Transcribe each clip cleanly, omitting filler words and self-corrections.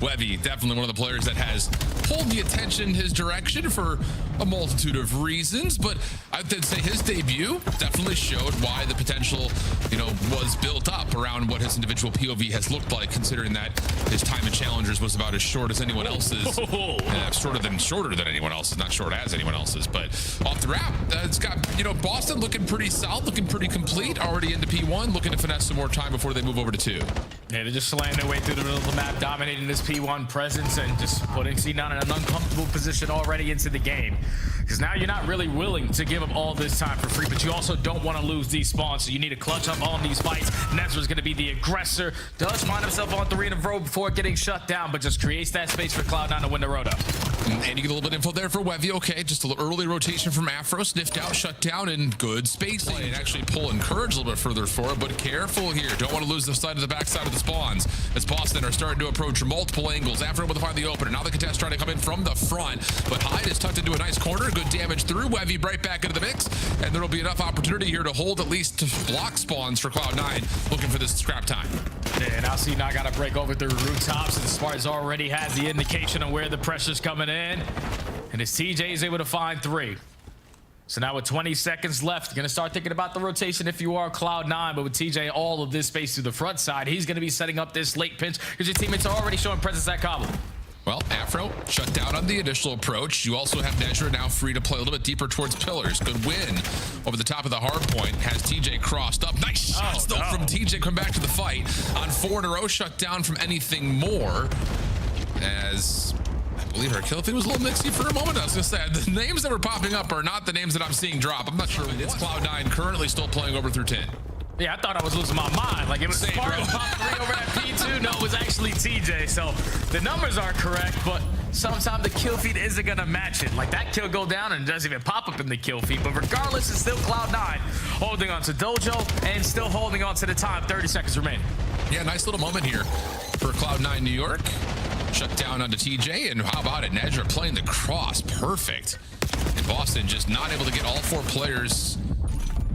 Wevy, definitely one of the players that has pulled the attention his direction for a multitude of reasons, but I would say his debut definitely showed why the potential, was built up around what his individual POV has looked like, considering that his time in challengers was about as short as anyone else's. Shorter than anyone else's, not short as anyone else's, but off the wrap, it's got, Boston looking pretty solid, looking pretty complete, already into P1, looking to finesse some more time before they move over to 2. Yeah, they're just slaying their way through the middle of the map, dominating this P1 presence and just putting C9 in an uncomfortable position already into the game. Because now you're not really willing to give up all this time for free, but you also don't want to lose these spawns, so you need to clutch up on these fights. Nezra's going to be the aggressor, does find himself on 3 in a row before getting shut down, but just creates that space for Cloud9 to win the road up. And you get a little bit of info there for Wevy. Okay, just a little early rotation from Afro, sniffed out, shut down, and good spacing. And actually pull Encourage a little bit further for it, but careful here. Don't want to lose the side of the backside of the spawns as Boston are starting to approach from multiple angles. Afro able to find the opener. Now the contest trying to come in from the front, but Hyde is tucked into a nice corner. Good damage through Wevy, right back into the mix, and there will be enough opportunity here to hold at least to block spawns for Cloud9, looking for this scrap time. Yeah, now C9 got to break over through rooftops, and Spartans already has the indication of where the pressure's coming in, and as TJ is able to find 3. So now with 20 seconds left, you're going to start thinking about the rotation if you are Cloud9, but with TJ all of this space to the front side, he's going to be setting up this late pinch because your teammates are already showing presence at Cobble. Well, Afro shut down on the initial approach. You also have Major now free to play a little bit deeper towards pillars. Good win over the top of the hard point. Has TJ crossed up. Nice shots though from TJ. Come back to the fight on 4 in a row. Shut down from anything more. As I believe her kill feed was a little mixy for a moment. I was gonna say the names that were popping up are not the names that I'm seeing drop. I'm not sure. It's Cloud9 currently still playing over through 10. Yeah, I thought I was losing my mind. Like it was Spartan pop 3 over at P2. No, it was actually TJ. So the numbers are correct, but sometimes the kill feed isn't gonna match it. Like that kill go down and it doesn't even pop up in the kill feed. But regardless, it's still Cloud9 holding on to Dojo and still holding on to the time. 30 seconds remaining. Yeah, nice little moment here for Cloud9 New York. Shut down onto TJ, and how about it? Nejra playing the cross, perfect. And Boston just not able to get all 4 players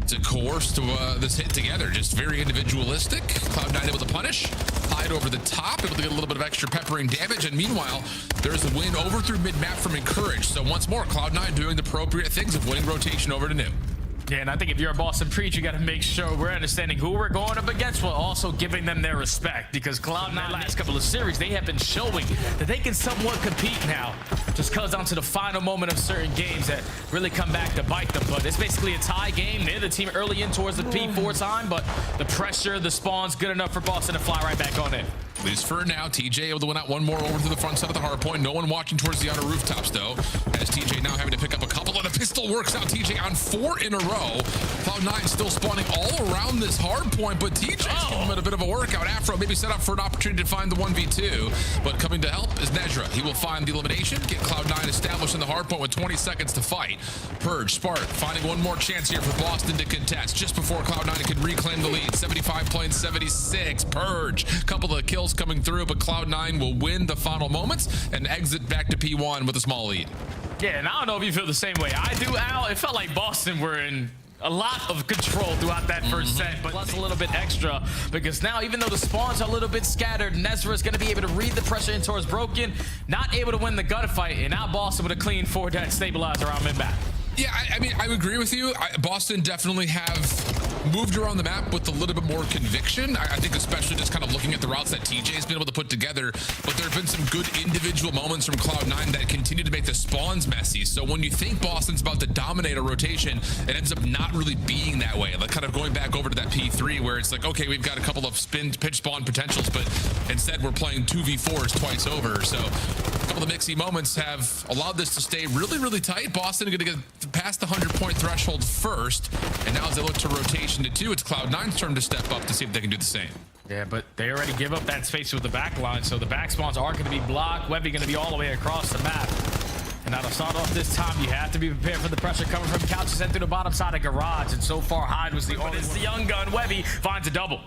to coerce to this hit together. Just very individualistic. Cloud9 able to punish, Hyde over the top, able to get a little bit of extra peppering damage, and meanwhile, there's a win over through mid-map from Encourage. So once more, Cloud9 doing the appropriate things of winning rotation over to New. Yeah, and I think if you're a Boston Preach, you got to make sure we're understanding who we're going up against while also giving them their respect, because Cloud9 last couple of series, they have been showing that they can somewhat compete now. Just comes down to the final moment of certain games that really come back to bite them. But it's basically a tie game. They're the team early in towards the P4 time, but the pressure, the spawn's good enough for Boston to fly right back on in. At least for now, TJ able to win out one more over to the front side of the hard point. No one watching towards the outer rooftops, though, as TJ now having to pick up a couple, and the pistol works out. TJ on 4 in a row. Cloud9 still spawning all around this hard point, but TJ's giving him a bit of a workout. Afro maybe set up for an opportunity to find the 1v2, but coming to help is Nejra. He will find the elimination, get Cloud9 established in the hard point with 20 seconds to fight. Purge, Spark, finding one more chance here for Boston to contest just before Cloud9 can reclaim the lead. 75 playing 76. Purge, couple of kills coming through, but Cloud9 will win the final moments and exit back to P1 with a small lead. Yeah, and I don't know if you feel the same way I do, Al. It felt like Boston were in a lot of control throughout that first set, but plus a little bit extra, because now even though the spawns are a little bit scattered, Nezra is going to be able to read the pressure in towards Broken, not able to win the gunfight, and now Boston with a clean 4-dead stabilizer around mid-back. Yeah, I mean, I agree with you. Boston definitely have moved around the map with a little bit more conviction. I think especially just kind of looking at the routes that TJ has been able to put together, but there have been some good individual moments from Cloud9 that continue to make the spawns messy. So when you think Boston's about to dominate a rotation, it ends up not really being that way. Like kind of going back over to that P3 where it's like, okay, we've got a couple of pitch spawn potentials, but instead we're playing 2v4s twice over. So a couple of mixy moments have allowed this to stay really, really tight. Boston are going to get past the 100-point threshold first, and now as they look to rotation to 2, it's Cloud9's turn to step up to see if they can do the same. Yeah, but they already give up that space with the back line, so the back spawns are going to be blocked. Wevy going to be all the way across the map. And now to start off this time, you have to be prepared for the pressure coming from couches and through the bottom side of garage. And so far, Hyde was the only one. It's the young gun. Wevy finds a double.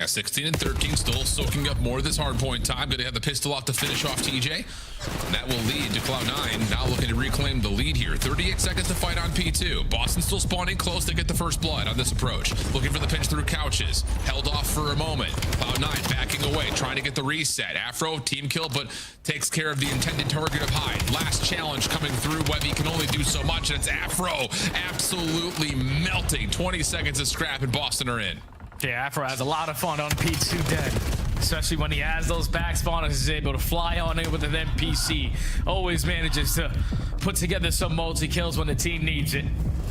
At 16 and 13, still soaking up more of this hardpoint time. Going to have the pistol off to finish off TJ. And that will lead to Cloud9 now looking to reclaim the lead here. 38 seconds to fight on P2. Boston still spawning close to get the first blood on this approach. Looking for the pinch through couches. Held off for a moment. Cloud9 backing away, trying to get the reset. Afro, team kill, but takes care of the intended target of Hyde. Last challenge coming through. Wevy can only do so much, and it's Afro absolutely melting. 20 seconds of scrap, and Boston are in. Yeah, Afro has a lot of fun on P2 Den, especially when he has those back spawners. He's able to fly on in with an NPC. Always manages to put together some multi-kills when the team needs it.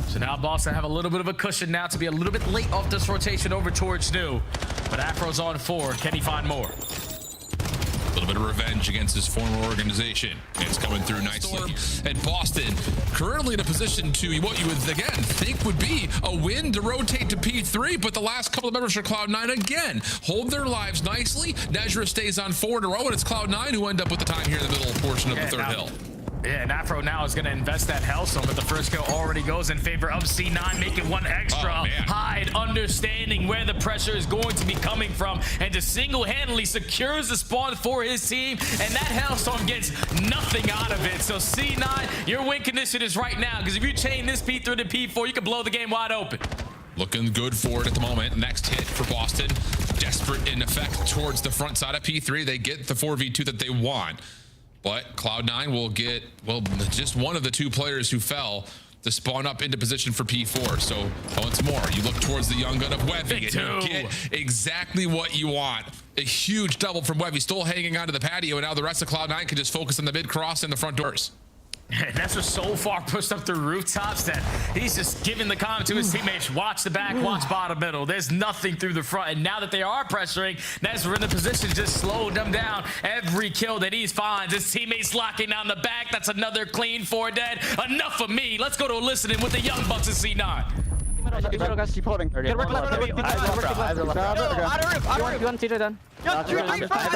So now Boston have a little bit of a cushion now to be a little bit late off this rotation over towards New. But Afro's on 4. Can he find more? A little bit of revenge against his former organization. It's coming through nicely. And Boston currently in a position to what you would, again, think would be a win to rotate to P3, but the last couple of members for Cloud9 again hold their lives nicely. Nejra stays on 4 in a row, and it's Cloud9 who end up with the time here in the middle portion of the third hill. Yeah, and Afro now is going to invest that Hellstone, but the first kill already goes in favor of C9, making one extra. Hyde understanding where the pressure is going to be coming from, and just single-handedly secures the spawn for his team, and that Hellstone gets nothing out of it. So C9, your win condition is right now, because if you chain this P3 to P4, you can blow the game wide open. Looking good for it at the moment. Next hit for Boston. Desperate in effect towards the front side of P3. They get the 4v2 that they want. But Cloud9 will get, well, just one of the 2 players who fell to spawn up into position for P4. So once more, you look towards the young gun of Wevy and you get exactly what you want. A huge double from Wevy, still hanging onto the patio, and now the rest of Cloud9 can just focus on the mid cross and the front doors. And that's just so far pushed up the rooftops that he's just giving the comment to his teammates, watch the back, watch bottom middle. There's nothing through the front. And now that they are pressuring, Nezra in the position to just slow them down. Every kill that he finds, his teammates locking down the back. That's another clean 4 dead. Enough of me. Let's go to a listening with the Young Bucks and C9. Keep holding. Get work left. You want TJ done? Yo, 3 front.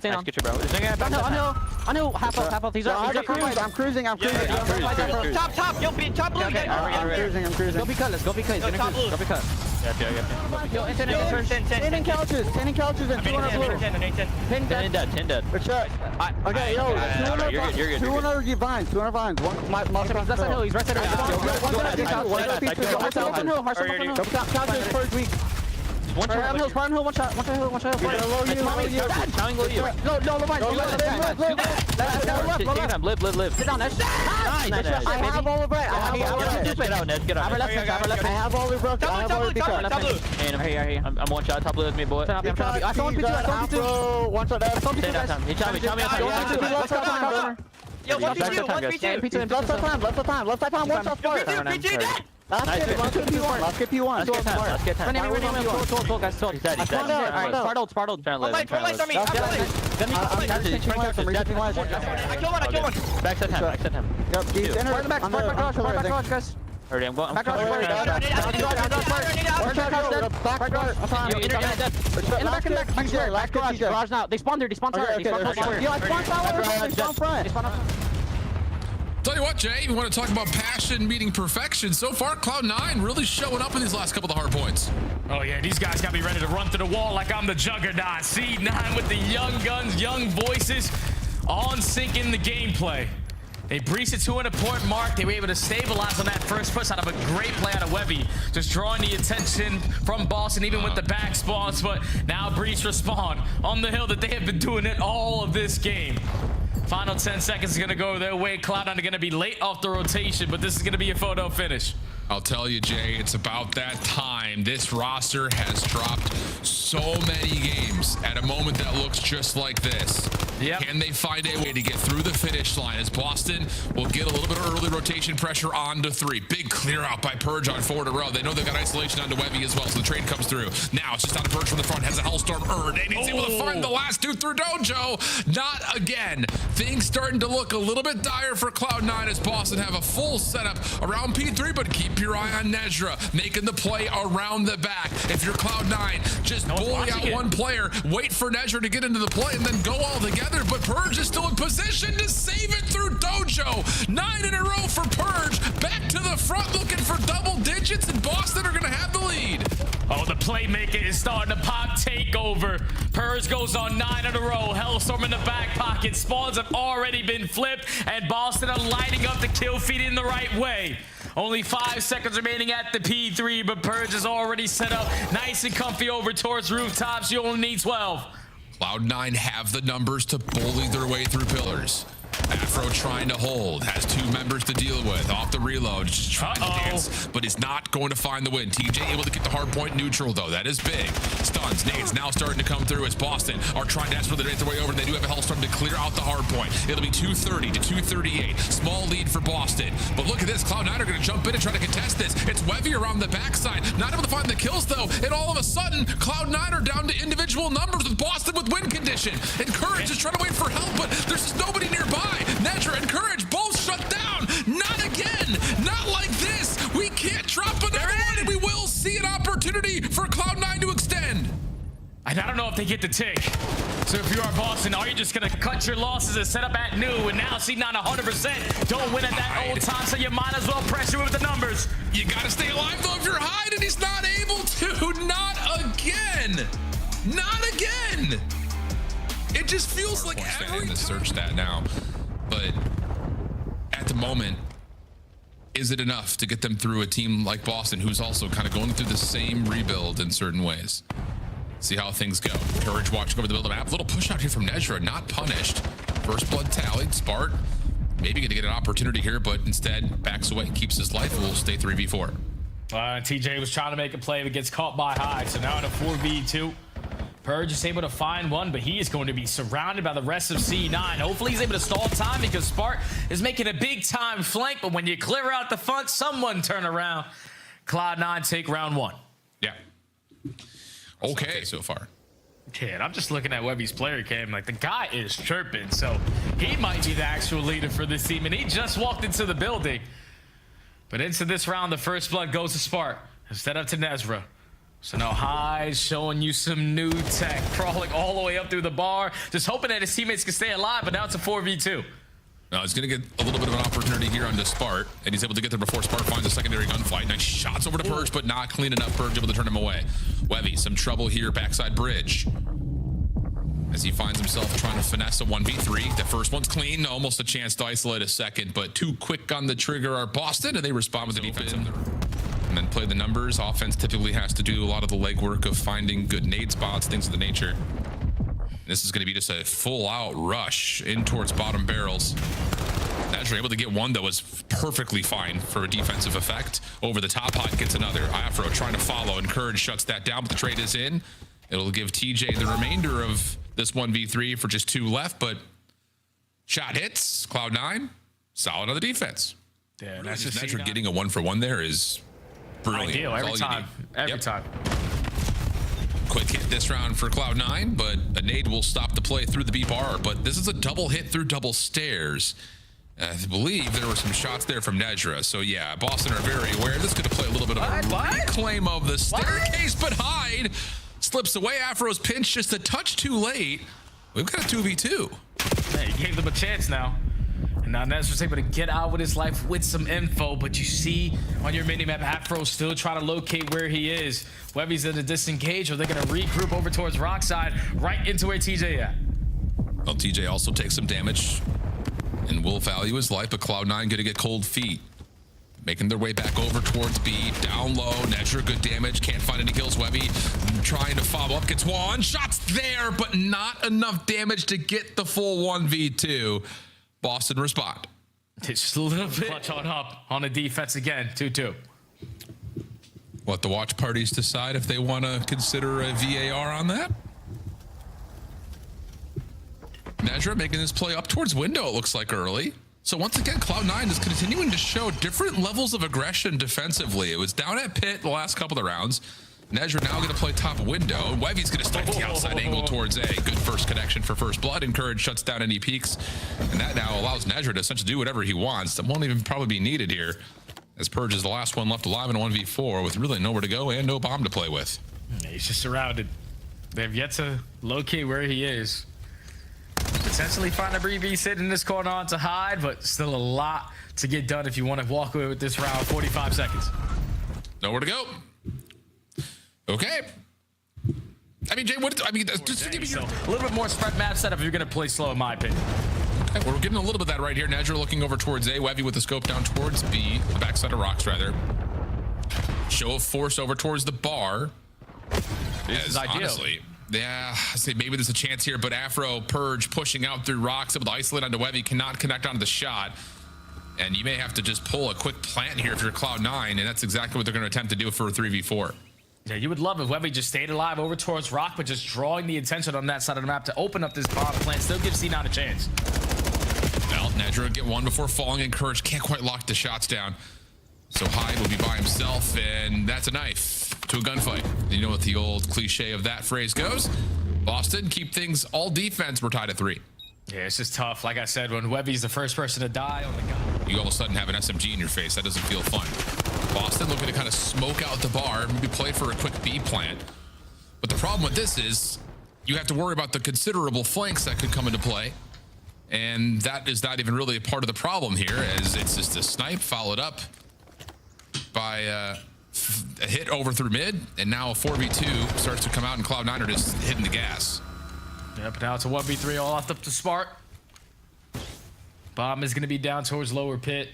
I know. Half health. He's I'm cruising. Top. Yo, top blue. I'm cruising. Go be cut. Let's go be cut. Go be cut. Yo, 10 couches and 200 blue. 10 dead. Okay, yo, 200 vines. 200 vines. That's a hill. He's right there. Couches first week. One shot hill, one shot hill. Live. Sit down, Ned. I have all of it. Get out, Ned. I have all of it. I'm here. I'm one shot. Top blue with me, boy. I saw P2. One shot. He shot me. Yo, what's P2? Left time. One shot first. P2 dead. Let's get P1. Let's get 10. Talk, guys. He's dead. Alright, Spartled. I kill one. Backset him. Yep, he's in the back garage, guys. Already, I'm going. Back garage. Garage now. They spawned there. They spawned front. Tell you what, Jay, we want to talk about passion meeting perfection. So far, Cloud9 really showing up in these last couple of hard points. Oh, yeah, these guys got to be ready to run through the wall like I'm the juggernaut. C9 with the young guns, young voices, on sync in the gameplay. They breached the 200-point mark. They were able to stabilize on that first push out of a great play out of Wevy, just drawing the attention from Boston, even with the back spawns. But now breach respawn on the hill that they have been doing it all of this game. Final 10 seconds is going to go their way. Cloud9 are going to be late off the rotation, but this is going to be a photo finish. I'll tell you, Jay, it's about that time. This roster has dropped so many games at a moment that looks just like this. Yep. Can they find a way to get through the finish line as Boston will get a little bit of early rotation pressure onto 3? Big clear out by Purge on 4 in a row. They know they've got isolation onto Wevy as well, so the trade comes through. Now it's just on Purge from the front, has a Hellstorm earned, and he's able to find the last dude through Dojo. Not again. things starting to look a little bit dire for Cloud9 as Boston have a full setup around P3, but keep your eye on Nejra making the play around the back. If you're Cloud9, just bully out one player, wait for Nejra to get into the play, and then go all together. But Purge is still in position to save it through Dojo. 9 in a row for Purge. Back to the front looking for double digits, and Boston are going to have the lead. Oh, the playmaker is starting to pop takeover. Purge goes on 9 in a row. Hellstorm in the back pocket. Spawns have already been flipped, and Boston are lighting up the kill feed in the right way. Only 5 seconds remaining at the P3, but Purge is already set up nice and comfy over towards rooftops. You only need 12. Cloud9 have the numbers to bully their way through pillars. Afro trying to hold, has 2 members to deal with. Off the reload, just trying to dance, but is not going to find the win. TJ able to get the hard point neutral, though. That is big. Stuns, nades now starting to come through as Boston are trying desperately to make their way over, and they do have a Hellstorm to clear out the hard point. It'll be 230 to 238. Small lead for Boston. But look at this. Cloud9 are going to jump in and try to contest this. It's Wevy around the backside. Not able to find the kills, though. And all of a sudden, Cloud9 are down to individual numbers with Boston with win condition. And Courage is trying to wait for help, but there's just nobody nearby. Nejra and Courage both shut down. Not again. Not like this. We can't drop another one, and we will see an opportunity for Cloud9 to extend. And I don't know if they get the tick. So if you are Boston, are you just going to cut your losses and set up at new? And now C9 100% don't win at that old time, so you might as well pressure with the numbers. You got to stay alive, though, if you're Hyde, and he's not able to. Not again. Not again. It just feels like every time. Search that now. But at the moment, is it enough to get them through a team like Boston, who's also kind of going through the same rebuild in certain ways? See how things go. Courage watching over the middle of the map. A little push out here from Nejra, not punished. First blood tallied. Spart maybe going to get an opportunity here, but instead backs away, keeps his life, and will stay 3v4. TJ was trying to make a play, but gets caught by Hyde. So now in a 4v2. Purge is able to find one, but he is going to be surrounded by the rest of C9. Hopefully he's able to stall time because Spart is making a big time flank, but when you clear out the front, someone turn around. Cloud9 take round 1. Yeah. Okay so far. Kid, I'm just looking at Wevy's player cam. Like, the guy is chirping, so he might be the actual leader for this team, and he just walked into the building. But into this round, the first blood goes to Spart instead of to Nejra. So now Hyde showing you some new tech, crawling all the way up through the bar, just hoping that his teammates can stay alive, but now it's a 4v2. Now he's going to get a little bit of an opportunity here on this Spart, and he's able to get there before Spart finds a secondary gunfight. Nice shots over to Purge, but not clean enough. Purge able to turn him away. Wevy, some trouble here, backside bridge. As he finds himself trying to finesse a 1v3. The first one's clean, almost a chance to isolate a second, but too quick on the trigger are Boston, and they respond with the defense. And then play the numbers. Offense typically has to do a lot of the legwork of finding good nade spots, things of the nature. This is going to be just a full-out rush in towards bottom barrels. Nejra able to get one that was perfectly fine for a defensive effect. Over the top, Hot gets another. Afro trying to follow, and Courage shuts that down, but the trade is in. It'll give TJ the remainder of this 1v3 for just 2 left, but shot hits. Cloud9, solid on the defense. Yeah, Really, that's just Nejra getting a 1-for-1 there is brilliant. Ideal every time. Every time. Quick hit this round for Cloud9, but a nade will stop the play through the B bar. But this is a double hit through double stairs. I believe there were some shots there from Nejra. So yeah, Boston are very aware. This is going to play a little bit of a reclaim of the staircase, but Hyde slips away. Afro's pinch just a touch too late. We've got a 2v2. Yeah, he gave them a chance now. And now Nejra's able to get out with his life with some info, but you see on your minimap, Afro still trying to locate where he is. Wevy's in a disengage, or they're going to regroup over towards Rockside, right into where TJ at. Well, TJ also takes some damage and will value his life, but Cloud9 going to get cold feet. Making their way back over towards B. Down low, Nejra, good damage. Can't find any kills. Wevy trying to follow up. Gets one. Shots there, but not enough damage to get the full 1v2. Boston respond. It's just a little bit clutch on up on the defense again. 2-2. Let the watch parties decide if they want to consider a VAR on that. Nejra making this play up towards window, it looks like, early. So once again, Cloud9 is continuing to show different levels of aggression defensively. It was down at pit the last couple of rounds. Nejra now going to play top window. Wevy's going to start the outside angle towards A. Good first connection for first blood. Encourage shuts down any peaks. And that now allows Nejra to essentially do whatever he wants. That won't even probably be needed here, as Purge is the last one left alive in a 1v4 with really nowhere to go and no bomb to play with. He's just surrounded. They've yet to locate where he is. Potentially find a BB sitting in this corner on to hide, but still a lot to get done if you want to walk away with this round. 45 seconds. Nowhere to go. Okay. I mean, Jay, just to give you a little bit more spread map setup if you're going to play slow, in my opinion. Okay, we're getting a little bit of that right here. Nejra looking over towards A. Wevy with the scope down towards B. The backside of rocks, rather. Show of force over towards the bar. This is ideal. Honestly, yeah, I say maybe there's a chance here, but Afro Purge pushing out through rocks, able to isolate onto Wevy, cannot connect onto the shot. And you may have to just pull a quick plant here if you're Cloud9, and that's exactly what they're going to attempt to do for a 3v4. Yeah, you would love if Wevy just stayed alive over towards rock, but just drawing the attention on that side of the map to open up this bomb plant still gives C9 a chance. Well, Nejra get one before falling, and Courage can't quite lock the shots down. So Hyde will be by himself, and that's a knife to a gunfight. You know what the old cliche of that phrase goes. Boston, keep things all defense. We're tied at 3. Yeah, it's just tough. Like I said, when Wevy's the first person to die on the gun, you all of a sudden have an SMG in your face. That doesn't feel fun. Boston looking to kind of smoke out the bar, maybe play for a quick B plant. But the problem with this is you have to worry about the considerable flanks that could come into play. And that is not even really a part of the problem here, as it's just a snipe followed up by a hit over through mid, and now a 4v2 starts to come out, and Cloud9 are just hitting the gas. Yep, now it's a 1v3 all off up to Spark. Bomb is going to be down towards lower pit.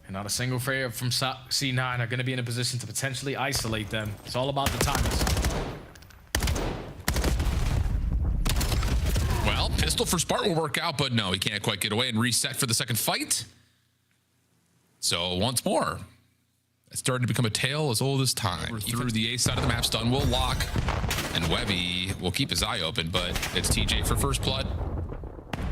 And not a single player from C9 are going to be in a position to potentially isolate them. It's all about the timings. Well, pistol for Spark will work out, but no, he can't quite get away and reset for the second fight. So once more, it's starting to become a tale as old as time. Through the A side of the map, stun will lock, and Wevy will keep his eye open, but it's TJ for first blood.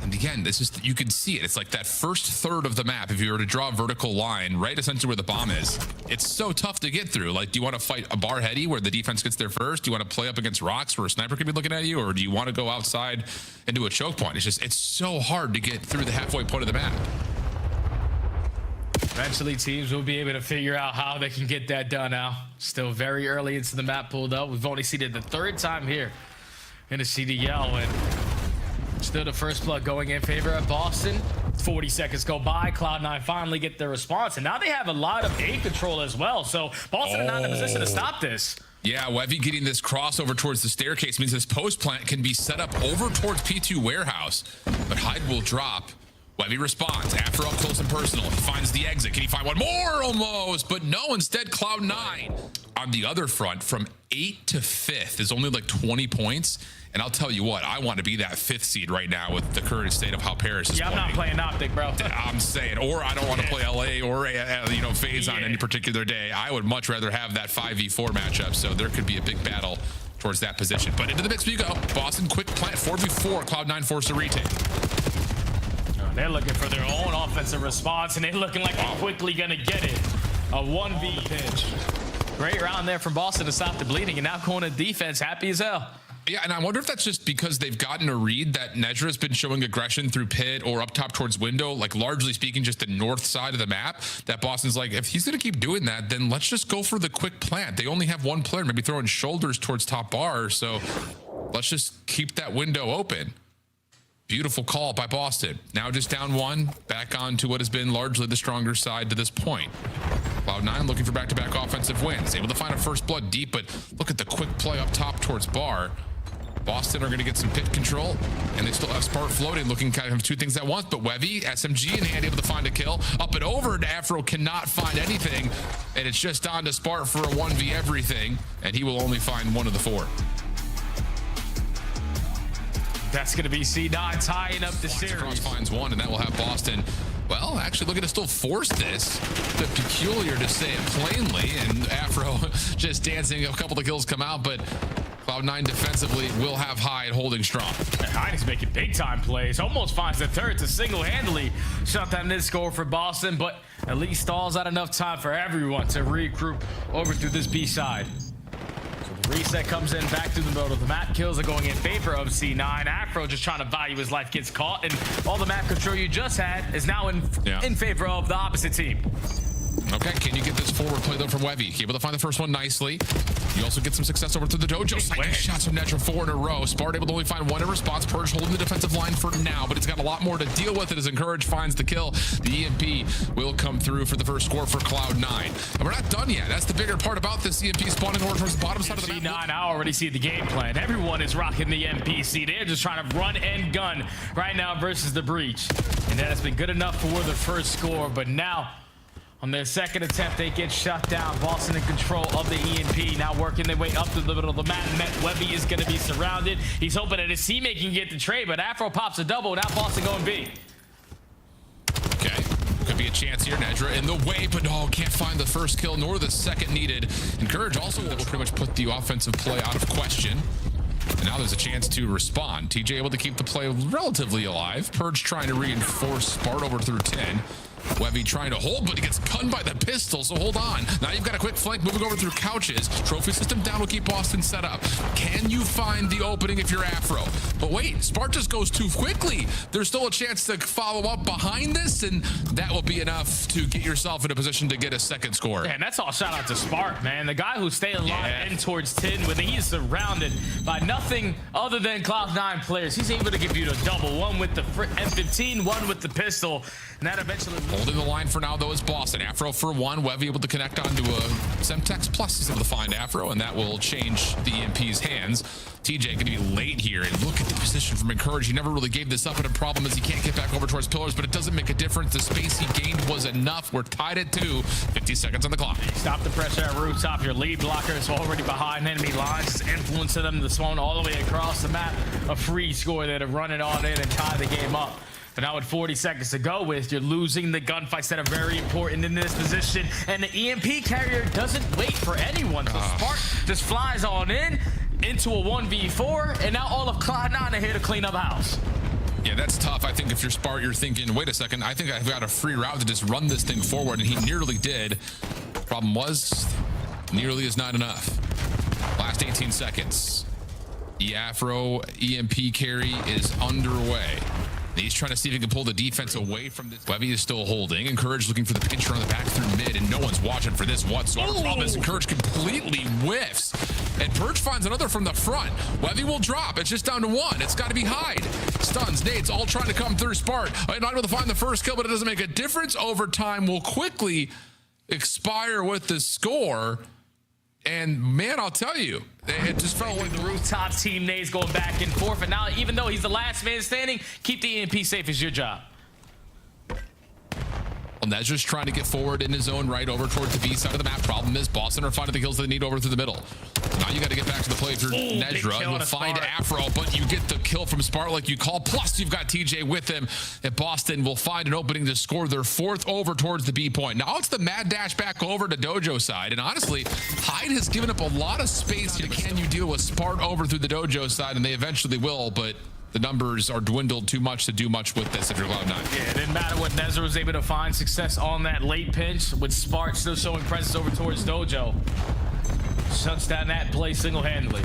And again, this is, you can see it. It's like that first third of the map. If you were to draw a vertical line, right essentially where the bomb is, it's so tough to get through. Like, do you want to fight a bar heady where the defense gets there first? Do you want to play up against rocks where a sniper could be looking at you? Or do you want to go outside and do a choke point? It's just, it's so hard to get through the halfway point of the map. Eventually, teams will be able to figure out how they can get that done now. Still very early into the map pulled up. We've only seen it the third time here in the CDL, and still the first blood going in favor of Boston. 40 seconds go by. Cloud9 finally get their response, and now they have a lot of A control as well. So Boston is not in a position to stop this. Yeah, Wevy getting this crossover towards the staircase means this post plant can be set up over towards P2 warehouse, but Hyde will drop. Wevy responds after up close and personal. He finds the exit. Can he find one more? Almost, but no, instead Cloud9 on the other front from 8th to 5th is only like 20 points. And I'll tell you what, I want to be that 5th seed right now with the current state of how Paris is playing. I'm not playing Optic, bro. I'm saying, or I don't want to play LA or Faze on any particular day. I would much rather have that 5v4 matchup, so there could be a big battle towards that position. But into the mix we go. Boston quick plant 4v4. Cloud9 force a retake. They're looking for their own offensive response, and they're looking like they're quickly gonna get it. A 1v pitch. Great round there from Boston to stop the bleeding, and now going to defense, happy as hell. Yeah, and I wonder if that's just because they've gotten a read that Nejra has been showing aggression through pit or up top towards window, like largely speaking just the north side of the map, that Boston's like, if he's going to keep doing that, then let's just go for the quick plant. They only have one player, maybe throwing shoulders towards top bar, so let's just keep that window open. Beautiful call by Boston. Now just down one, back on to what has been largely the stronger side to this point. Cloud9 looking for back-to-back offensive wins. Able to find a first blood deep, but look at the quick play up top towards bar. Boston are going to get some pit control, and they still have Spark floating, looking kind of have two things at once, but Wevy, SMG in hand, able to find a kill. Up and over, and Afro cannot find anything, and it's just on to Spark for a 1v everything, and he will only find one of the 4. That's going to be C9 tying up the series. Cross finds one, and that will have Boston, well, actually looking to still force this. The peculiar to say it plainly, and Afro just dancing. A couple of kills come out, but Cloud9 defensively will have Hyde holding strong. Hyde is making big time plays. Almost finds the third to single-handedly shut down this score for Boston, but at least stalls out enough time for everyone to regroup over through this B side. Reset comes in back through the middle of the map. Kills are going in favor of C9. Afro just trying to value his life, gets caught, and all the map control you just had is now in favor of the opposite team. Okay, can you get this forward play though from Wevy? Able to find the first one nicely. You also get some success over to the dojo side. Nice shots from Major 4 in a row. Spart able to only find one in response. Purge holding the defensive line for now, but it's got a lot more to deal with it as Encourage finds the kill. The EMP will come through for the first score for Cloud9. And we're not done yet. That's the bigger part about this EMP spawning over towards the bottom side of the map. C9, I already see the game plan. Everyone is rocking the MPC. They're just trying to run and gun right now versus the breach. And that has been good enough for the first score, but now on their second attempt, they get shut down. Boston in control of the EMP, now working their way up to the middle of the map. Wevy is going to be surrounded. He's hoping that his teammate can get the trade, but Afro pops a double. Now Boston going B. Okay, could be a chance here. Nedra in the way, but no, can't find the first kill nor the second needed. Encourage also will pretty much put the offensive play out of question. And now there's a chance to respond. TJ able to keep the play relatively alive. Purge trying to reinforce Spart over through 10. Wevy trying to hold, but he gets gunned by the pistol, so hold on. Now you've got a quick flank moving over through couches. Trophy system down will keep Boston set up. Can you find the opening if you're Afro? But wait, Spart just goes too quickly. There's still a chance to follow up behind this, and that will be enough to get yourself in a position to get a second score. And that's all shout out to Spart, man. The guy who's staying alive in towards 10 when he's surrounded by nothing other than Cloud9 players. He's able to give you the double, one with the M15, one with the pistol, and that eventually... Holding the line for now, though, is Boston. Afro for one. Wevy able to connect onto a Semtex Plus. He's able to find Afro, and that will change the EMP's hands. TJ going to be late here, and look at the position from Encourage. He never really gave this up, and the problem is he can't get back over towards pillars, but it doesn't make a difference. The space he gained was enough. We're tied at 2. 50 seconds on the clock. Stop the pressure at rooftop. Your lead blocker is already behind enemy lines. It's influencing them to spawn all the way across the map. A free score there to run it on in and tie the game up. But now with 40 seconds to go with, you're losing the gunfights that are very important in this position. And the EMP carrier doesn't wait for anyone. So Spark just flies on in into a 1v4. And now all of Cloud9 are here to clean up house. Yeah, that's tough. I think if you're Spart, you're thinking, wait a second, I think I've got a free route to just run this thing forward. And he nearly did. Problem was, nearly is not enough. Last 18 seconds. The Afro EMP carry is underway. He's trying to see if he can pull the defense away from this. Wevy is still holding. Encourage looking for the pincher on the back through mid, and no one's watching for this whatsoever. The problem is Encourage completely whiffs, and Purge finds another from the front. Wevy will drop. It's just down to 1. It's got to be Hyde. Stuns, nades, all trying to come through. Spart not able to find the first kill, but it doesn't make a difference. Overtime will quickly expire with the score. And man, I'll tell you, it just felt like the rooftop team nades going back and forth. And now, even though he's the last man standing, keep the EMP safe is your job. Well, Nezra's trying to get forward in his own right over towards the B side of the map. Problem is Boston are finding the kills they need over through the middle. Now you got to get back to the play through Nezra. You'll find Afro, but you get the kill from Spart like you call. Plus you've got TJ with him. And Boston will find an opening to score their 4th over towards the B point. Now it's the mad dash back over to dojo side. And honestly, Hyde has given up a lot of space here. Can you deal with Spart over through the dojo side? And they eventually will, but the numbers are dwindled too much to do much with this if you're Cloud9. Yeah, it didn't matter what Nezra was able to find success on that late pinch, with Spart still showing presence over towards dojo. Shuts down that play single-handedly.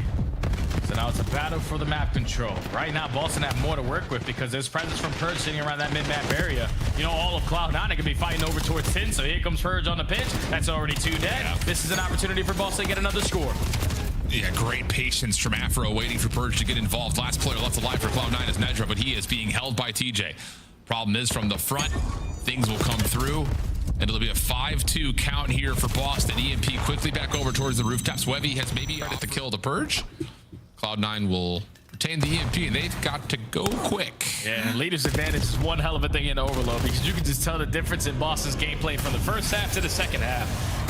So now it's a battle for the map control. Right now, Boston have more to work with because there's presence from Purge sitting around that mid-map area. You know, all of Cloud9 are going to be fighting over towards 10, so here comes Purge on the pinch. That's already 2 dead. Yeah. This is an opportunity for Boston to get another score. Yeah, great patience from Afro waiting for Purge to get involved. Last player left alive for Cloud9 is Nedra, but he is being held by TJ. Problem is from the front, things will come through, and it'll be a 5-2 count here for Boston. EMP quickly back over towards the rooftops. Wevy has maybe got the kill to Purge. Cloud9 will retain the EMP, and they've got to go quick. Yeah, and leader's advantage is one hell of a thing in Overload, because you can just tell the difference in Boston's gameplay from the first half to the second half.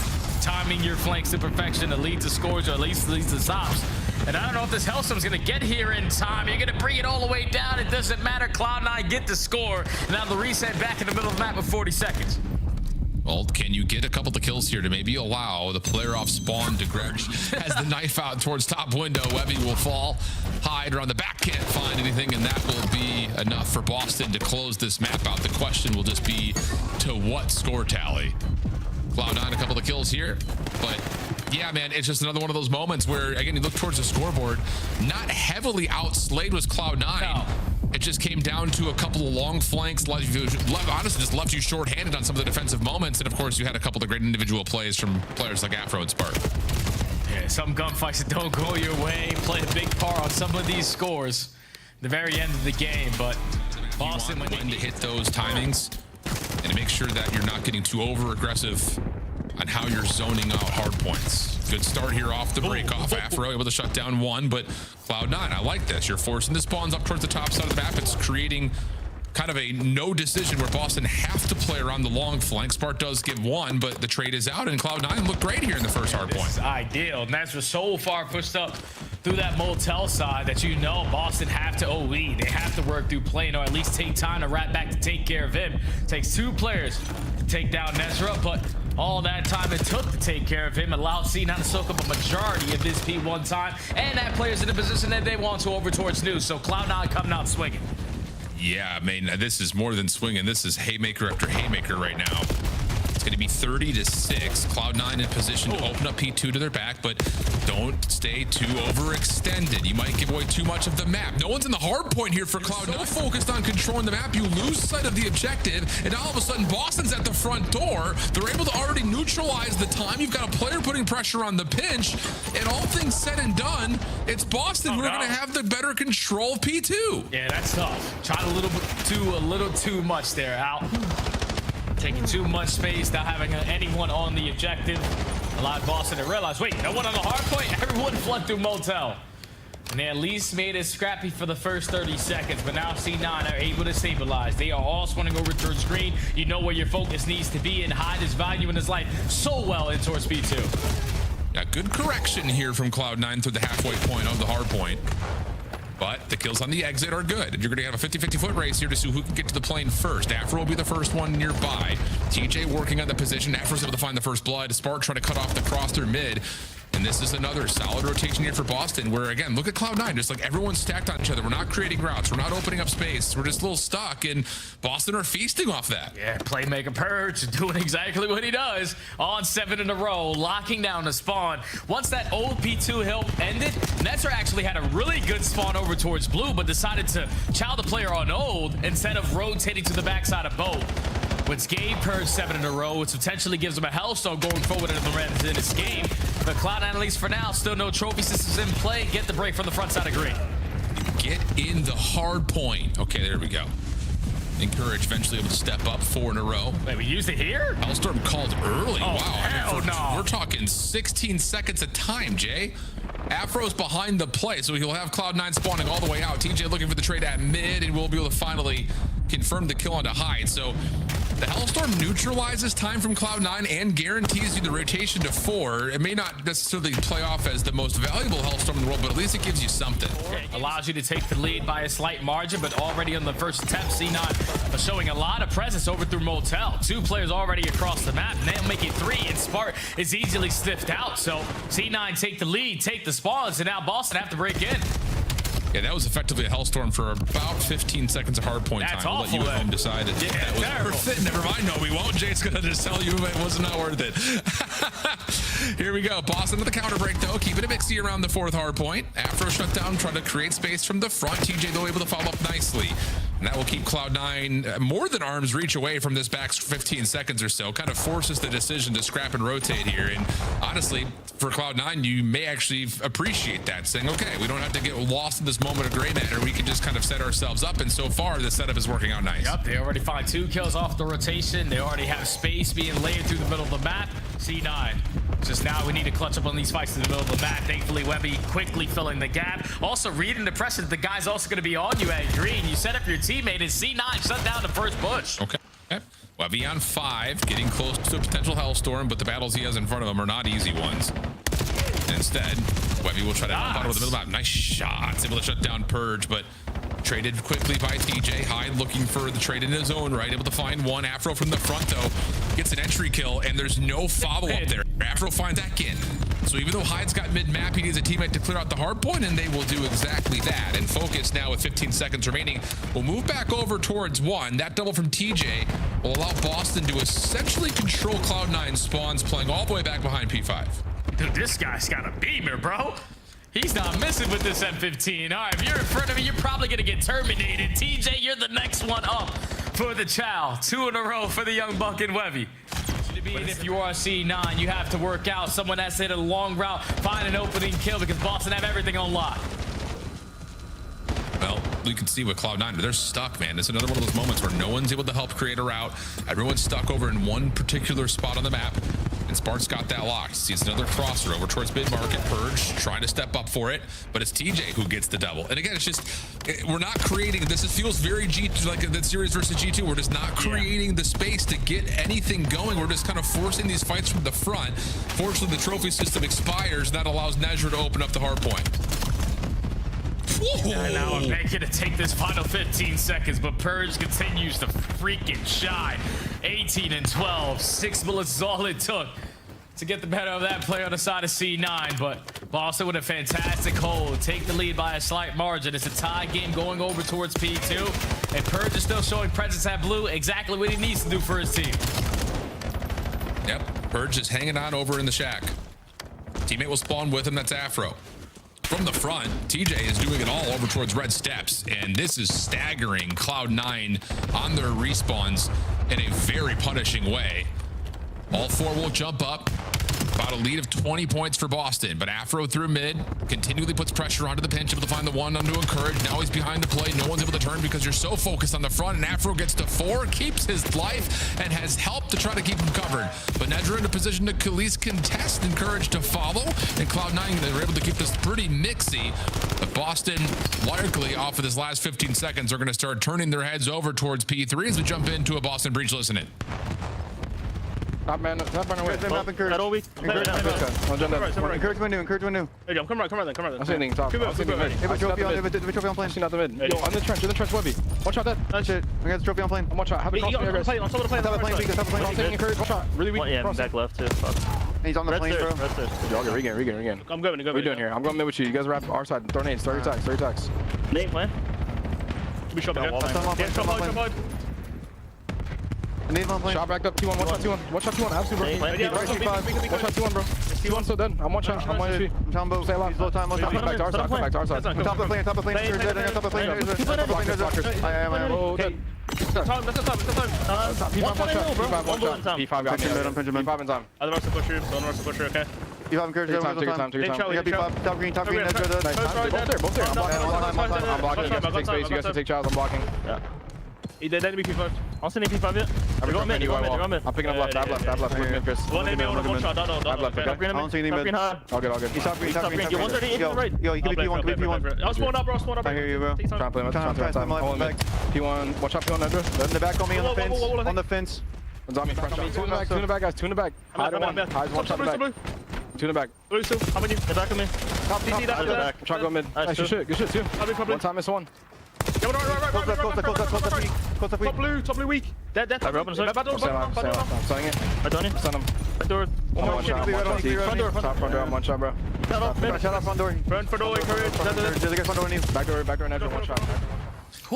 Timing your flanks to perfection to lead to scores, or at least leads to stops. And I don't know if this Hellstorm's going to get here in time. You're going to bring it all the way down. It doesn't matter. Cloud9 get the score. Now the reset back in the middle of the map with 40 seconds. Well, can you get a couple of kills here to maybe allow the player off spawn to Greg as the knife out towards top window? Wevy will fall. HyDra on the back can't find anything, and that will be enough for Boston to close this map out. The question will just be to what score tally. Cloud9 a couple of kills here, but Yeah, man, it's just another one of those moments where, again, you look towards the scoreboard, not heavily outslayed was Cloud9. No. It just came down to a couple of long flanks, honestly, just left you short-handed on some of the defensive moments. And, of course, you had a couple of great individual plays from players like Afro and Spark. Yeah, some gunfights that don't go your way play a big part on some of these scores. The very end of the game, but Boston, when to hit those timings and to make sure that you're not getting too over-aggressive on how you're zoning out hard points. Good start here off the break off. Afro able to shut down one, but Cloud9, I like this. You're forcing the spawns up towards the top side of the map. It's creating kind of a no decision where Boston have to play around the long flank. Spark does give one, but the trade is out, and Cloud9 looked great here in the first hard point. This is ideal. And that's so far pushed up through that motel side that you know Boston have to OE. They have to work through plane, or at least take time to rat back to take care of him. Takes 2 players to take down Nezra, but all that time it took to take care of him allowed C9 to soak up a majority of this P1 time, and that player's in a position that they want to over towards News. So Cloud9 coming out swinging. Yeah, I mean, this is more than swinging. This is haymaker after haymaker right now. It's going to be 30-6. Cloud9 in position to open up P2 to their back, but don't stay too overextended. You might give away too much of the map. No one's in the hard point here for Cloud9. So focused on controlling the map, you lose sight of the objective, and all of a sudden Boston's at the front door. They're able to already neutralize the time. You've got a player putting pressure on the pinch, and all things said and done, it's Boston who are going to have the better control of P2. Yeah, that's tough. Tried a little too much there, Al. Taking too much space, not having anyone on the objective. Allowed Boston to realize, wait, no one on the hard point? Everyone flooded through motel. And they at least made it scrappy for the first 30 seconds, but now C9 are able to stabilize. They are all swinging over towards green. You know where your focus needs to be, and hide his value in his life so well in towards P2. Yeah, good correction here from Cloud9 through the halfway point of the hard point. But the kills on the exit are good. You're going to have a 50-50 foot race here to see who can get to the plane first. Afro will be the first one nearby. TJ working on the position. Afro's able to find the first blood. Spark trying to cut off the cross through mid. And this is another solid rotation here for Boston, where, again, look at Cloud9. Just like everyone's stacked on each other. We're not creating routes. We're not opening up space. We're just a little stuck, and Boston are feasting off that. Yeah, playmaker Purge doing exactly what he does on 7 in a row, locking down the spawn. Once that old P2 hill ended, Nezra actually had a really good spawn over towards blue, but decided to chow the player on old instead of rotating to the backside of both. Which gave Purge 7 in a row, which potentially gives him a hellstorm going forward in this game. But Cloud9, at least for now, still no trophy systems in play. Get the break from the front side of green. Get in the hard point. Okay, there we go. Encourage eventually able to step up 4 in a row. Wait, we used it here? Hellstorm called early. Oh, wow. hell no. We're talking 16 seconds of time, Jay. Afro's behind the play, so he'll have Cloud9 spawning all the way out. TJ looking for the trade at mid, and we'll be able to finally confirm the kill onto Hyde. So the Hellstorm neutralizes time from Cloud9 and guarantees you the rotation to 4. It may not necessarily play off as the most valuable Hellstorm in the world, but at least it gives you something. Allows you to take the lead by a slight margin, but already on the first attempt, C9 are showing a lot of presence over through motel. 2 players already across the map, and they'll make it 3, and Spark is easily sniffed out. So C9 take the lead, take the spawns, and now Boston have to break in. Yeah, that was effectively a Hellstorm for about 15 seconds of hard point That's time. We'll let you at home decide if that was worth it. Never mind. No, we won't. Jay's going to just tell you it was not worth it. Here we go. Boston with the counter break, though. Keeping it mixy around the 4th hard point. Afro shut down, trying to create space from the front. TJ, though, able to follow up nicely. And that will keep Cloud9 more than arm's reach away from this back 15 seconds or so. Kind of forces the decision to scrap and rotate here. And honestly, for Cloud9, you may actually appreciate that, saying, okay, we don't have to get lost in this moment of gray matter. We can just kind of set ourselves up. And so far, the setup is working out nice. Yep, they already find 2 kills off the rotation. They already have space being laid through the middle of the map. C9. Just now we need to clutch up on these fights in the middle of the map. Thankfully, Wevy quickly filling the gap. Also reading the pressure that the guy's also going to be on you at green. You set up your teammate, and C9 shut down the first push. Okay. Wevy on 5, getting close to a potential Hellstorm, but the battles he has in front of him are not easy ones. Instead, Wevy will try to help out over the middle map. Nice shots. Able to shut down Purge, but traded quickly by TJ. Hyde looking for the trade in his own right. Able to find one. Afro from the front, though, gets an entry kill, and there's no follow-up there. Afro finds Ekin. So even though Hyde's got mid-map, he needs a teammate to clear out the hard point, and they will do exactly that. And Focus now with 15 seconds remaining will move back over towards 1. That double from TJ will allow Boston to essentially control Cloud9 spawns, playing all the way back behind P5. Dude, this guy's got a beamer, bro. He's not missing with this M15. All right, if you're in front of me, you're probably going to get terminated. TJ, you're the next one up for the Chow. 2 in a row for the young buck and Wevy. If you are C9, you have to work out. Someone has to hit a long route, find an opening kill, because Boston have everything on lock. Well, we can see with Cloud9, they're stuck, man. It's another one of those moments where no one's able to help create a route. Everyone's stuck over in one particular spot on the map, and Spark's got that locked. Sees another crosser over towards mid-market. Purge trying to step up for it, but it's TJ who gets the double. And again, it's just, we're not creating, this feels very G2, like that series versus G2. We're just not creating the space to get anything going. We're just kind of forcing these fights from the front. Fortunately, the trophy system expires, and that allows Major to open up the hard point. And now I'm making to take this final 15 seconds, but Purge continues to freaking shine. 18 and 12, 6 bullets is all it took to get the better of that play on the side of C9, but Boston with a fantastic hold, take the lead by a slight margin. It's a tie game going over towards P2, and Purge is still showing presence at blue, exactly what he needs to do for his team. Yep, Purge is hanging on over in the shack. Teammate will spawn with him, that's Afro. From the front, TJ is doing it all over towards red steps, and this is staggering Cloud9 on their respawns in a very punishing way. All 4 will jump up. About a lead of 20 points for Boston, but Afro through mid continually puts pressure onto the pinch, able to find the one onto encourage. Now he's behind the play. No one's able to turn because you're so focused on the front, and Afro gets to 4, keeps his life, and has helped to try to keep him covered. But Nedra in a position to at least contest, encourage to follow, and Cloud9, they were able to keep this pretty mixy. But Boston, likely off of this last 15 seconds, are going to start turning their heads over towards P3 as we jump into a Boston breach. Listen in. Top man, top man away. That all week. Encourage one new. Hey, come right then. I'm saying top. I'm saying mid. Have a trophy on plane. Not the mid. Yo, on the trench, Webby. Watch out that. That's it. I got the trophy on plane. Watch out. Have a cross here, guys. On top of the plane. I'm saying encourage. Watch out. Really weak. Yeah, back left too. Fuck. He's on the plane, bro. Y'all regain. I'm going. What are you doing here? I'm going mid with you. You guys wrap our side. Throw nades. Start your attacks. Nate, plan. We shot again. Shot backed up. T1. Watch out T1. Absolutely, bro. Watch out T1, bro. T1 so dead. I'm watching. I'm watching. I'm telling Bo. Stay alive. He's low time. Come back to our side. Top of the plane. Top of the plane. I am. Oh, dead. That's the time. P5 got me. P5 in time. Other rest of the pusher. Okay. You have encouraged. Take your time. Top green. Both there. I'm blocking. You guys can take space. You guys can take Charles. I'm blocking. Yeah. He did enemy P5. I'll send P5 yet. I'm picking up left. I have left. Chris. One enemy on one shot. I don't see any mid. All good. He's top green. You're 130 right. Yo, he can be P1. I'll spawn up, bro. I hear you, bro. Trying to play my time. P1. Watch out, P1, Nedra. In the back on me on the fence. One's on me. Front shot. Two in the back, guys. Two in the back. Hide one shot in the back. Two in the back. Blue still. How many? The back of me. Top CT that. Try to go mid. Nice, good shit, too. One time, miss one. Right. Top blue weak. Dead. I open a I'm selling it. I done it. Send him. Back door. One shot. Front door, one shot, bro. Shut up, front door. Front door, encourage. Back door, Nedra, one shot.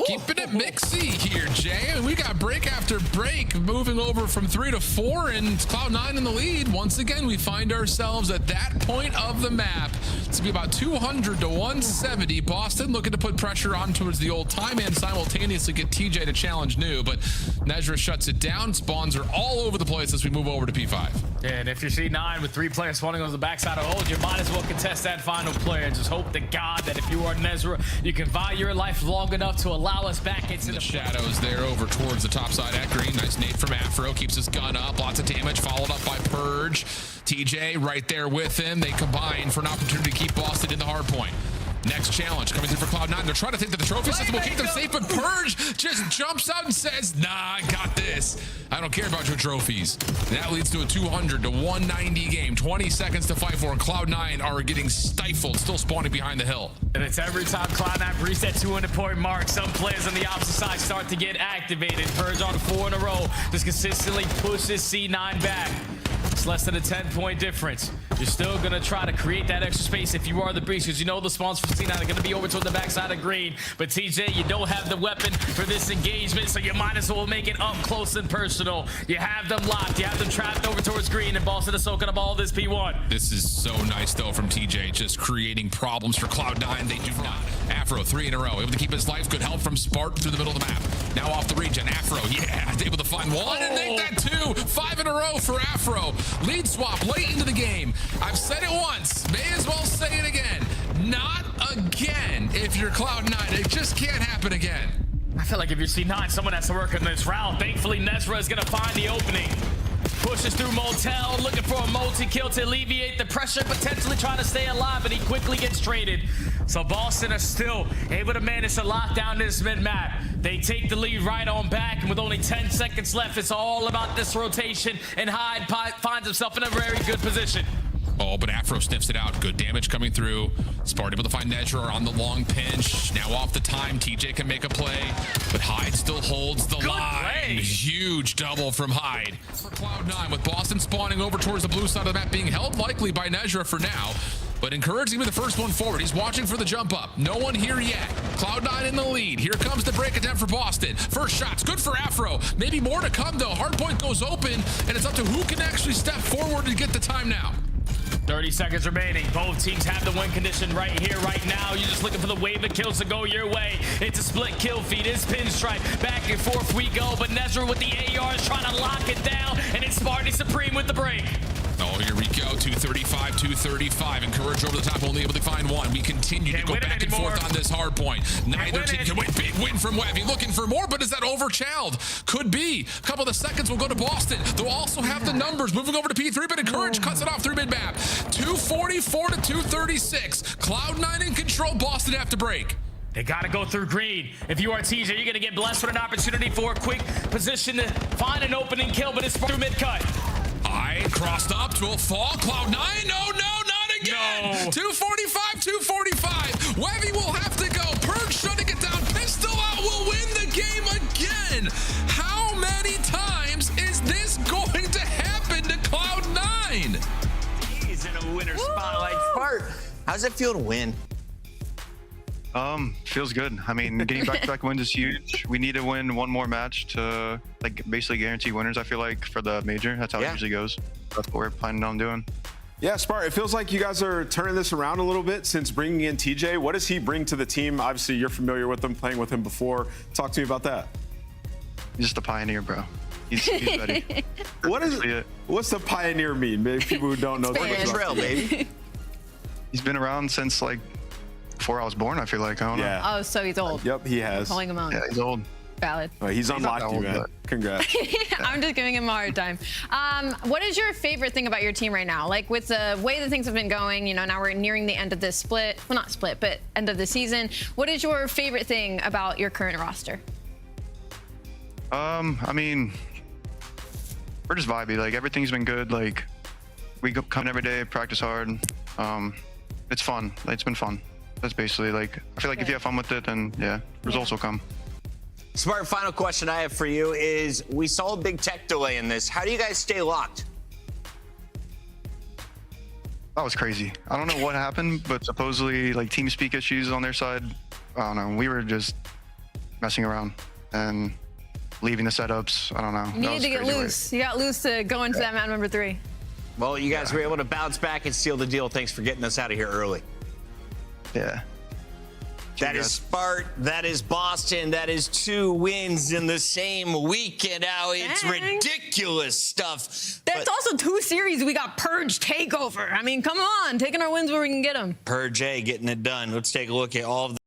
Keeping it mixy here, Jay. We got break after break, moving over from 3 to 4, and Cloud9 in the lead. Once again, we find ourselves at that point of the map. It's gonna be about 200 to 170. Boston looking to put pressure on towards the old time and simultaneously get TJ to challenge new, but Nejra shuts it down. Spawns are all over the place as we move over to P5. And if you're C9 with 3 players spawning on the backside of hold, you might as well contest that final play and just hope to God that if you are Nezra, you can buy your life long enough to allow us back into the shadows there over towards the top side at green. Nice nade from Afro, keeps his gun up, lots of damage, followed up by Purge. TJ right there with him. They combine for an opportunity to keep Boston in the hard point. Next challenge coming through for Cloud9. They're trying to think that the trophy system will keep them safe, but Purge just jumps out and says, nah, I got this. I don't care about your trophies. And that leads to a 200 to 190 game. 20 seconds to fight for, and Cloud9 are getting stifled, still spawning behind the hill. And it's every time Cloud9 reaches that 200-point mark, some players on the opposite side start to get activated. Purge on 4 in a row just consistently pushes C9 back. It's less than a 10-point difference. You're still going to try to create that extra space if you are the Breeze, because you know the spawns for C9 are going to be over toward the backside of green. But TJ, you don't have the weapon for this engagement, so you might as well make it up close and personal. You have them locked. You have them trapped over towards green, and Boston is soaking up all this P1. This is so nice, though, from TJ, just creating problems for Cloud9. They do not. Afro, 3 in a row, able to keep his life. Good help from Spartan through the middle of the map. Now off the regen. Afro, yeah, able to find one and make that 2. 5 in a row for Afro. Lead swap late into the game. I've said it once, may as well say it again. Not again if you're Cloud9. It just can't happen again. I feel like if you're C9, someone has to work on this round. Thankfully, Nezra is going to find the opening. Pushes through Motel, looking for a multi-kill to alleviate the pressure, potentially trying to stay alive, but he quickly gets traded. So Boston are still able to manage to lock down this mid-map. They take the lead right on back, and with only 10 seconds left, it's all about this rotation, and Hyde finds himself in a very good position. Oh, but Afro sniffs it out. Good damage coming through. Spartan able to find Nezra on the long pinch. Now off the time, TJ can make a play, but Hyde still holds the line. Huge double from Hyde. For Cloud9, with Boston spawning over towards the blue side of the map, being held likely by Nezra for now, but encouraging with the first one forward. He's watching for the jump up. No one here yet. Cloud9 in the lead. Here comes the break attempt for Boston. First shots, good for Afro. Maybe more to come, though. Hardpoint goes open, and it's up to who can actually step forward and get the time now. 30 seconds remaining. Both teams have the win condition right here, right now. You're just looking for the wave of kills to go your way. It's a split kill feed. It's pinstripe. Back and forth we go. But Nezra with the AR is trying to lock it down. And it's Sparty Supreme with the break. Oh, here we go. 235, 235. Encourage over the top, only able to find one. We continue to go back and forth on this hard point. Neither team can win. Big win from Wevy. Looking for more, but is that overchalled? Could be. A couple of the seconds will go to Boston. They'll also have the numbers. Moving over to P3, but Encourage cuts it off through mid-map. 244 to 236. Cloud9 in control. Boston have to break. They got to go through green. If you are TJ, you're going to get blessed with an opportunity for a quick position to find an opening kill, but it's through mid-cut. I crossed up to a fall. Cloud9. No, not again. No. 245, 245. Wevy will have to go. Purge shutting it down. Pistol out will win the game again. How many times is this going to happen to Cloud9? He's in a winner spotlight. Spart, how's it feel to win? Feels good. I mean, getting back-to-back wins is huge. We need to win one more match to like basically guarantee winners, I feel like, for the major. That's how it usually goes. That's what we're planning on doing. Yeah, Spart, it feels like you guys are turning this around a little bit since bringing in TJ. What does he bring to the team? Obviously, you're familiar with him, playing with him before. Talk to me about that. He's just a pioneer, bro. He's ready. What's the pioneer mean? Maybe people who don't know. Trail, baby. He's been around since like before I was born, I feel like. I don't know. Oh, so he's old. Yep, he has. Calling him out. Yeah, he's old. Valid. Oh, he's unlocked you, man. Congrats. I'm just giving him a hard time. What is your favorite thing about your team right now? Like with the way that things have been going, you know, now we're nearing the end of this split. Well, not split, but end of the season. What is your favorite thing about your current roster? I mean, we're just vibey. Like everything's been good. Like we come every day, practice hard. It's fun. Like, it's been fun. That's basically like, I feel like if you have fun with it, then yeah, results will come. Smart, final question I have for you is, we saw a big tech delay in this. How do you guys stay locked? That was crazy. I don't know what happened, but supposedly like TeamSpeak issues on their side. I don't know. We were just messing around and leaving the setups. I don't know. You needed to get loose. You got loose to go into that map number 3. Well, you guys were able to bounce back and seal the deal. Thanks for getting us out of here early. Yeah. That is Spart. That is Boston. That is 2 wins in the same weekend. Now it's ridiculous stuff. That's also 2 series we got Purge takeover. I mean, come on, taking our wins where we can get them. Purge A getting it done. Let's take a look at all of the